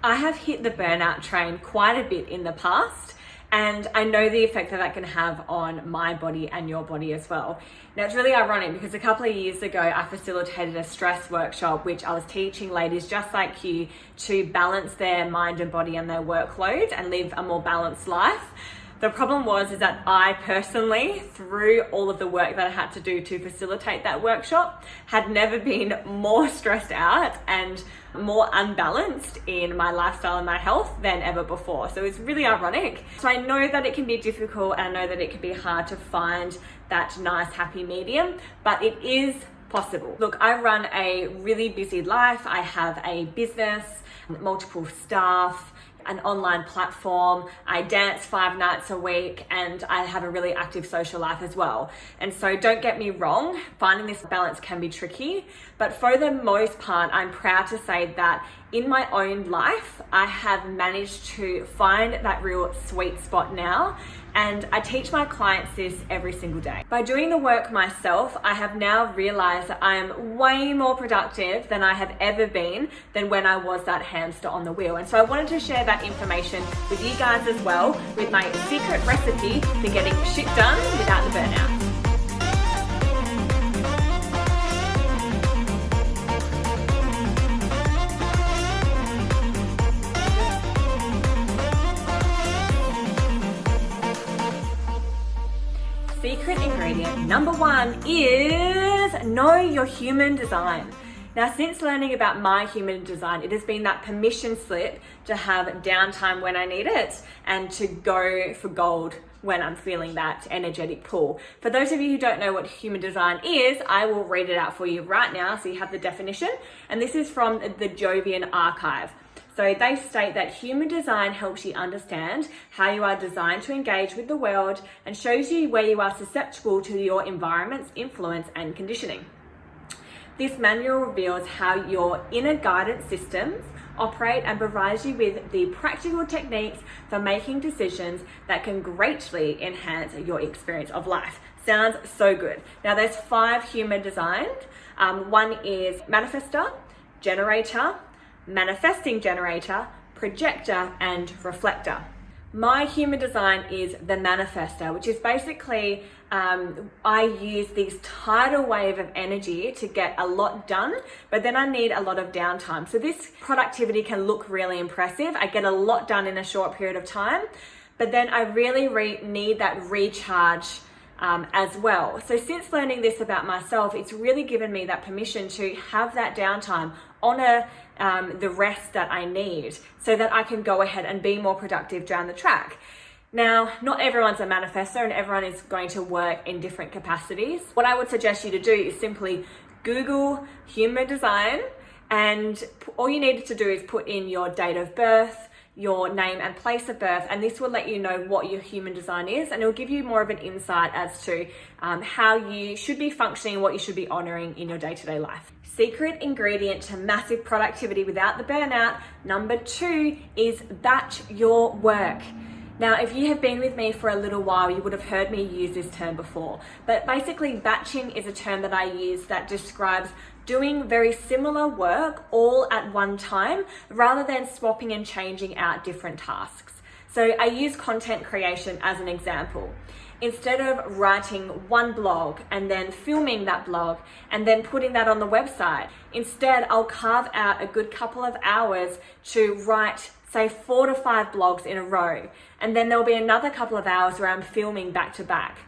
I have hit the burnout train quite a bit in the past, and I know the effect that can have on my body and your body as well. Now, it's really ironic because a couple of years ago, I facilitated a stress workshop, which I was teaching ladies just like you to balance their mind and body and their workload and live a more balanced life. The problem is that I personally, through all of the work that I had to do to facilitate that workshop, had never been more stressed out and more unbalanced in my lifestyle and my health than ever before. So it's really ironic. So I know that it can be difficult, and I know that it can be hard to find that nice, happy medium, but it is possible. Look, I run a really busy life. I have a business, multiple staff, an online platform. I dance 5 nights a week, and I have a really active social life as well. And so don't get me wrong, finding this balance can be tricky, but for the most part, I'm proud to say that in my own life, I have managed to find that real sweet spot now. And I teach my clients this every single day. By doing the work myself, I have now realized that I am way more productive than I have ever been than when I was that hamster on the wheel. And so I wanted to share that information with you guys as well, with my secret recipe for getting shit done without the burnout. Secret ingredient number 1 is know your human design. Now, since learning about my human design, it has been that permission slip to have downtime when I need it and to go for gold when I'm feeling that energetic pull. For those of you who don't know what human design is, I will read it out for you right now so you have the definition. And this is from the Jovian archive. So they state that human design helps you understand how you are designed to engage with the world and shows you where you are susceptible to your environment's influence and conditioning. This manual reveals how your inner guidance systems operate and provides you with the practical techniques for making decisions that can greatly enhance your experience of life. Sounds so good. Now, there's 5 human designs. One is manifestor, generator, manifesting generator, projector, and reflector. My human design is the manifestor, which is basically I use this tidal wave of energy to get a lot done, but then I need a lot of downtime. So this productivity can look really impressive. I get a lot done in a short period of time, but then I really need that recharge as well. So since learning this about myself, it's really given me that permission to have that downtime, honor the rest that I need so that I can go ahead and be more productive down the track. Now, not everyone's a manifestor and everyone is going to work in different capacities. What I would suggest you to do is simply Google human design, and all you need to do is put in your date of birth, your name and place of birth, and this will let you know what your human design is, and it will give you more of an insight as to how you should be functioning, what you should be honoring in your day-to-day life. Secret ingredient to massive productivity without the burnout, number 2, is batch your work. Now, if you have been with me for a little while, you would have heard me use this term before, but basically batching is a term that I use that describes doing very similar work all at one time rather than swapping and changing out different tasks. So I use content creation as an example. Instead of writing one blog and then filming that blog and then putting that on the website, instead I'll carve out a good couple of hours to write, say, 4 to 5 blogs in a row. And then there'll be another couple of hours where I'm filming back to back.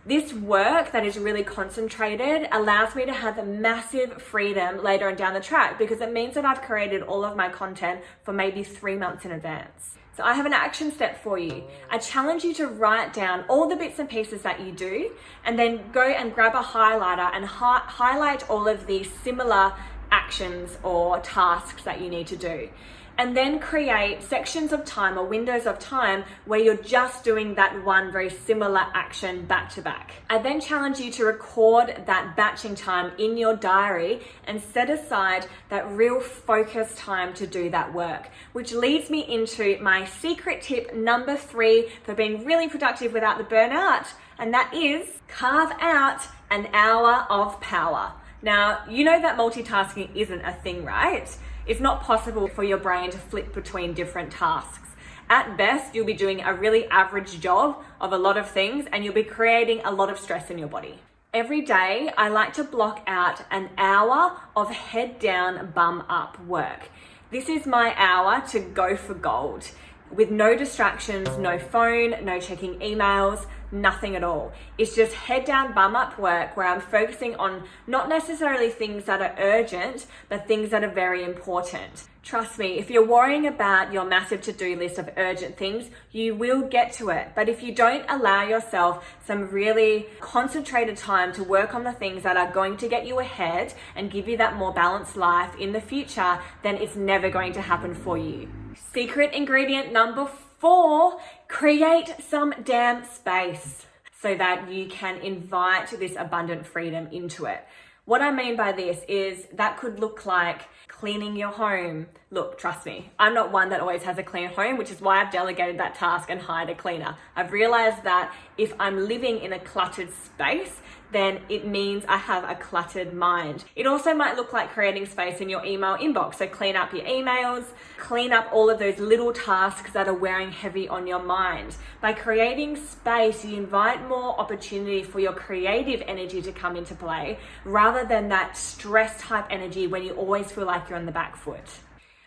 This work that is really concentrated allows me to have massive freedom later on down the track, because it means that I've created all of my content for maybe 3 months in advance. So I have an action step for you. I challenge you to write down all the bits and pieces that you do, and then go and grab a highlighter and highlight all of the similar actions or tasks that you need to do. And then create sections of time or windows of time where you're just doing that one very similar action back to back. I then challenge you to record that batching time in your diary and set aside that real focused time to do that work, which leads me into my secret tip number 3 for being really productive without the burnout, and that is carve out an hour of power. Now, you know that multitasking isn't a thing, right? It's not possible for your brain to flip between different tasks. At best, you'll be doing a really average job of a lot of things and you'll be creating a lot of stress in your body. Every day, I like to block out an hour of head down, bum up work. This is my hour to go for gold with no distractions, no phone, no checking emails, nothing at all. It's just head down, bum up work where I'm focusing on not necessarily things that are urgent, but things that are very important. Trust me, if you're worrying about your massive to-do list of urgent things, you will get to it. But if you don't allow yourself some really concentrated time to work on the things that are going to get you ahead and give you that more balanced life in the future, then it's never going to happen for you. Secret ingredient number 4, create some damn space so that you can invite this abundant freedom into it. What I mean by this is that could look like cleaning your home. Look, trust me, I'm not one that always has a clean home, which is why I've delegated that task and hired a cleaner. I've realized that if I'm living in a cluttered space, then it means I have a cluttered mind. It also might look like creating space in your email inbox. So clean up your emails, clean up all of those little tasks that are wearing heavy on your mind. By creating space, you invite more opportunity for your creative energy to come into play rather than that stress type energy when you always feel like you're on the back foot.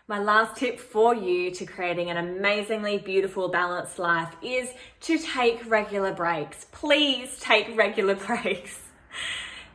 My last tip for you to creating an amazingly beautiful, balanced life is to take regular breaks. Please take regular breaks.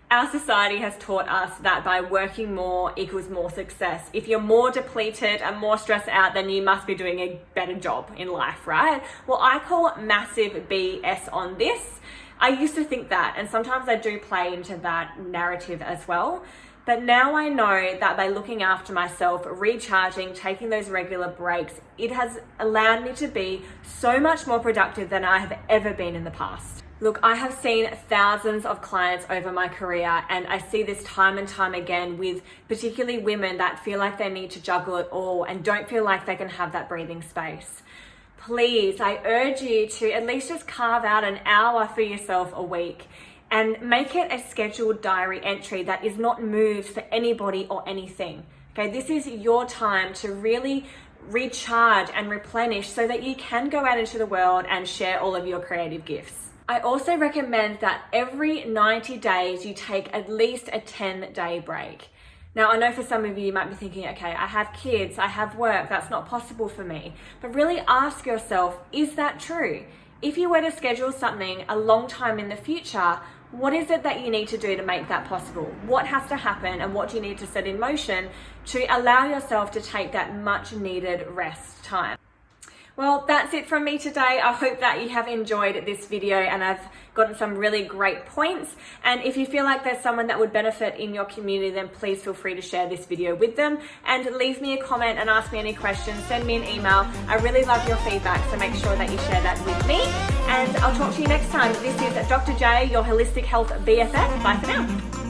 Our society has taught us that by working more equals more success. If you're more depleted and more stressed out, then you must be doing a better job in life, right? Well, I call massive BS on this. I used to think that, and sometimes I do play into that narrative as well. But now I know that by looking after myself, recharging, taking those regular breaks, it has allowed me to be so much more productive than I have ever been in the past. Look, I have seen thousands of clients over my career, and I see this time and time again with particularly women that feel like they need to juggle it all and don't feel like they can have that breathing space. Please, I urge you to at least just carve out an hour for yourself a week and make it a scheduled diary entry that is not moved for anybody or anything. Okay, this is your time to really recharge and replenish so that you can go out into the world and share all of your creative gifts. I also recommend that every 90 days you take at least a 10-day break. Now, I know for some of you might be thinking, okay, I have kids, I have work, that's not possible for me. But really ask yourself, is that true? If you were to schedule something a long time in the future, what is it that you need to do to make that possible? What has to happen and what do you need to set in motion to allow yourself to take that much needed rest time? Well, that's it from me today. I hope that you have enjoyed this video and I've gotten some really great points. And if you feel like there's someone that would benefit in your community, then please feel free to share this video with them and leave me a comment and ask me any questions. Send me an email. I really love your feedback, so make sure that you share that with me. And I'll talk to you next time. This is Dr. J, your Holistic Health BFF. Bye for now.